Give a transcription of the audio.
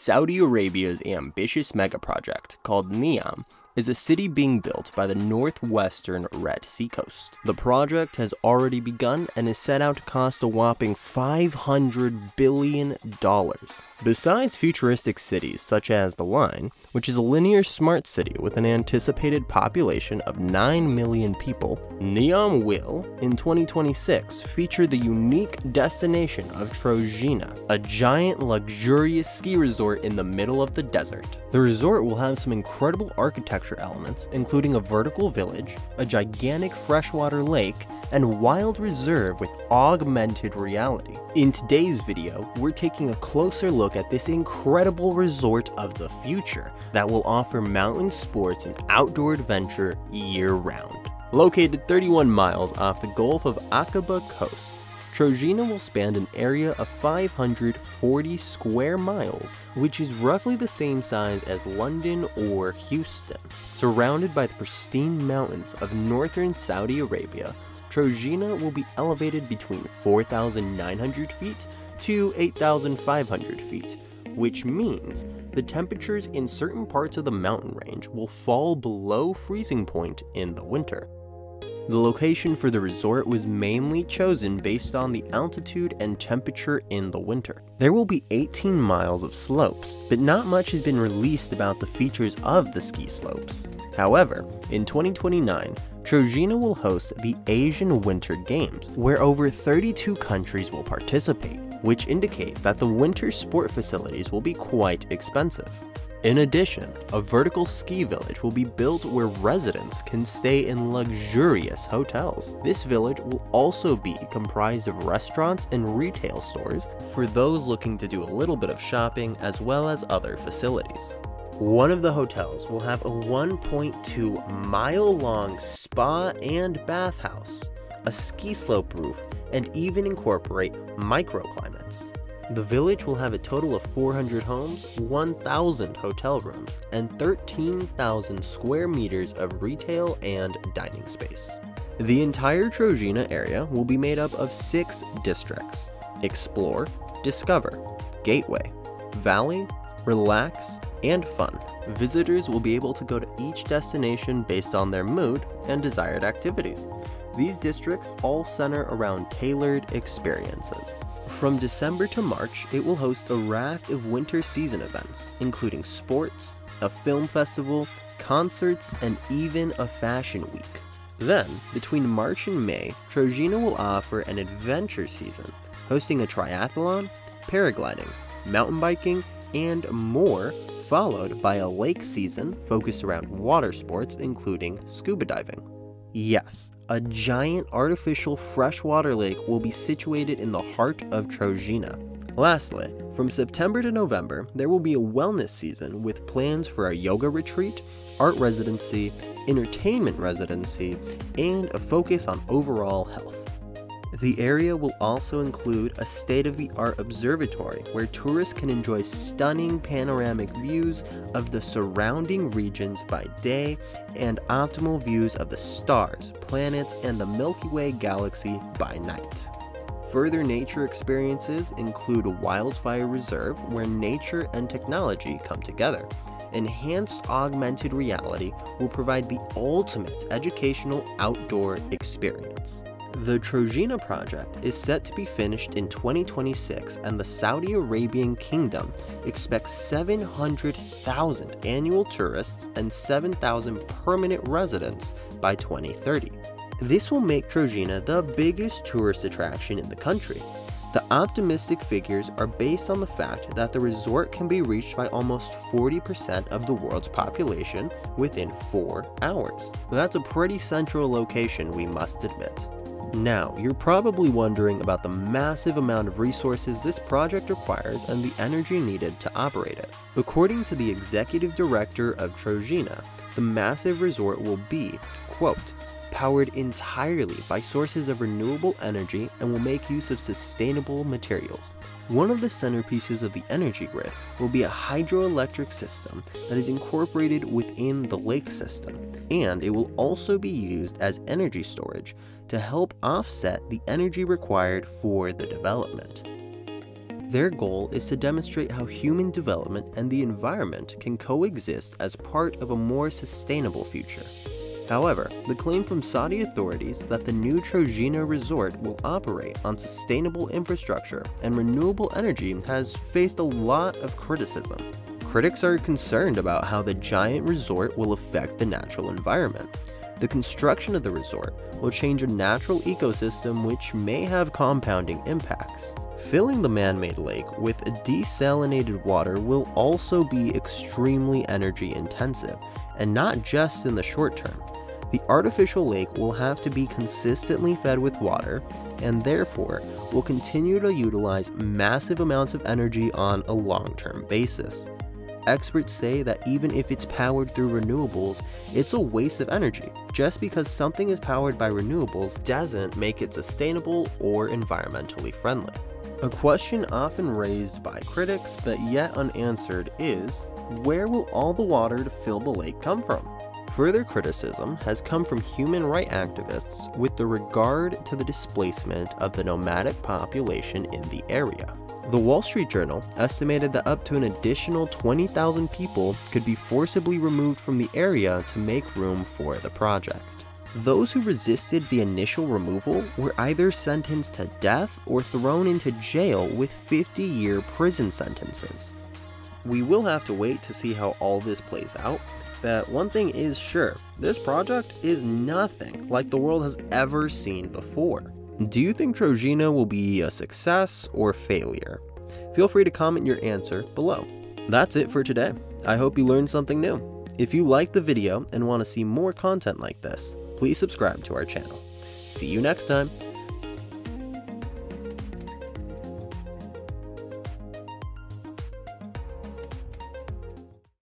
Saudi Arabia's ambitious megaproject, called NEOM, is a city being built by the northwestern Red Sea coast. The project has already begun and is set out to cost a whopping $500 billion. Besides futuristic cities such as The Line, which is a linear smart city with an anticipated population of 9 million people, NEOM will, in 2026, feature the unique destination of Trojena, a giant luxurious ski resort in the middle of the desert. The resort will have some incredible architecture elements, including a vertical village, a gigantic freshwater lake, and wild reserve with augmented reality. In today's video, we're taking a closer look at this incredible resort of the future that will offer mountain sports and outdoor adventure year-round. Located 31 miles off the Gulf of Aqaba coast, Trojena will span an area of 540 square miles, which is roughly the same size as London or Houston. Surrounded by the pristine mountains of northern Saudi Arabia, Trojena will be elevated between 4,900 feet to 8,500 feet, which means the temperatures in certain parts of the mountain range will fall below freezing point in the winter. The location for the resort was mainly chosen based on the altitude and temperature in the winter. There will be 18 miles of slopes, but not much has been released about the features of the ski slopes. However, in 2029, Trojena will host the Asian Winter Games, where over 32 countries will participate, which indicate that the winter sport facilities will be quite expensive. In addition, a vertical ski village will be built where residents can stay in luxurious hotels. This village will also be comprised of restaurants and retail stores for those looking to do a little bit of shopping as well as other facilities. One of the hotels will have a 1.2-mile-long spa and bathhouse, a ski slope roof, and even incorporate microclimates. The village will have a total of 400 homes, 1,000 hotel rooms, and 13,000 square meters of retail and dining space. The entire Trojena area will be made up of 6 districts: Explore, Discover, Gateway, Valley, Relax, and Fun. Visitors will be able to go to each destination based on their mood and desired activities. These districts all center around tailored experiences. From December to March, it will host a raft of winter season events, including sports, a film festival, concerts, and even a fashion week. Then, between March and May, Trojena will offer an adventure season, hosting a triathlon, paragliding, mountain biking, and more, followed by a lake season focused around water sports, including scuba diving. Yes, a giant artificial freshwater lake will be situated in the heart of Trojena. Lastly, from September to November, there will be a wellness season with plans for a yoga retreat, art residency, entertainment residency, and a focus on overall health. The area will also include a state-of-the-art observatory where tourists can enjoy stunning panoramic views of the surrounding regions by day and optimal views of the stars, planets, and the Milky Way galaxy by night. Further nature experiences include a wildfire reserve where nature and technology come together. Enhanced augmented reality will provide the ultimate educational outdoor experience. The Trojena project is set to be finished in 2026, and the Saudi Arabian Kingdom expects 700,000 annual tourists and 7,000 permanent residents by 2030. This will make Trojena the biggest tourist attraction in the country. The optimistic figures are based on the fact that the resort can be reached by almost 40% of the world's population within 4 hours. That's a pretty central location, we must admit. Now, you're probably wondering about the massive amount of resources this project requires and the energy needed to operate it. According to the executive director of Trojena, the massive resort will be, quote, powered entirely by sources of renewable energy and will make use of sustainable materials. One of the centerpieces of the energy grid will be a hydroelectric system that is incorporated within the lake system, and it will also be used as energy storage to help offset the energy required for the development. Their goal is to demonstrate how human development and the environment can coexist as part of a more sustainable future. However, the claim from Saudi authorities that the new Trojena resort will operate on sustainable infrastructure and renewable energy has faced a lot of criticism. Critics are concerned about how the giant resort will affect the natural environment. The construction of the resort will change a natural ecosystem which may have compounding impacts. Filling the man-made lake with desalinated water will also be extremely energy intensive, and not just in the short term. The artificial lake will have to be consistently fed with water, and therefore will continue to utilize massive amounts of energy on a long-term basis. Experts say that even if it's powered through renewables, it's a waste of energy. Just because something is powered by renewables doesn't make it sustainable or environmentally friendly. A question often raised by critics but yet unanswered is, where will all the water to fill the lake come from? Further criticism has come from human rights activists with regard to the displacement of the nomadic population in the area. The Wall Street Journal estimated that up to an additional 20,000 people could be forcibly removed from the area to make room for the project. Those who resisted the initial removal were either sentenced to death or thrown into jail with 50-year prison sentences. We will have to wait to see how all this plays out, but one thing is sure, this project is nothing like the world has ever seen before. Do you think Trojena will be a success or failure? Feel free to comment your answer below. That's it for today. I hope you learned something new. If you liked the video and want to see more content like this, please subscribe to our channel. See you next time.